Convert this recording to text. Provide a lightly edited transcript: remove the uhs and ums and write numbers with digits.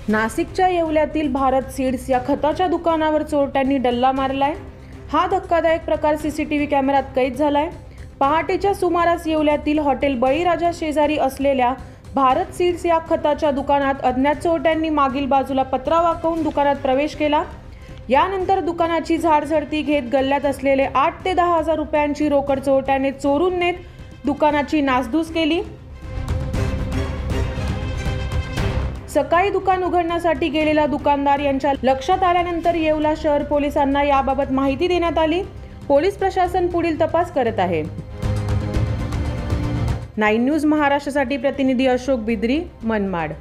नाशिकच्या येवल्यातील भारत सीड्स या खताच्या दुकानावर चोरट्यांनी डल्ला मारलाय। हा धक्कादायक प्रकार सीसीटीव्ही कॅमेऱ्यात कैद झालाय। पहाटेच्या सुमारास येवल्यातील हॉटेल बळीराजा शेजारी असलेल्या भारत सीड्स या खताच्या दुकानात अज्ञात चोरट्यांनी मागील बाजूला पत्रा वाकवून दुकानात प्रवेश केला। यानंतर दुकानाची झाडझडती घेत गल्ल्यात असलेले 8 ते 10 हजार रुपयांची रोकड चोरट्याने चोरून नेत दुकानाची नासधूस केली। सकाळी दुकान उघडण्यासाठी गेलेला दुकानदार यांच्या लक्षात आल्यानंतर येवला शहर पोलिसांना याबाबत माहिती देण्यात आली। पोलीस प्रशासन पुढील तपास करत आहे। 9 न्यूज महाराष्ट्रासाठी प्रतिनिधी अशोक बिद्री, मनमाड।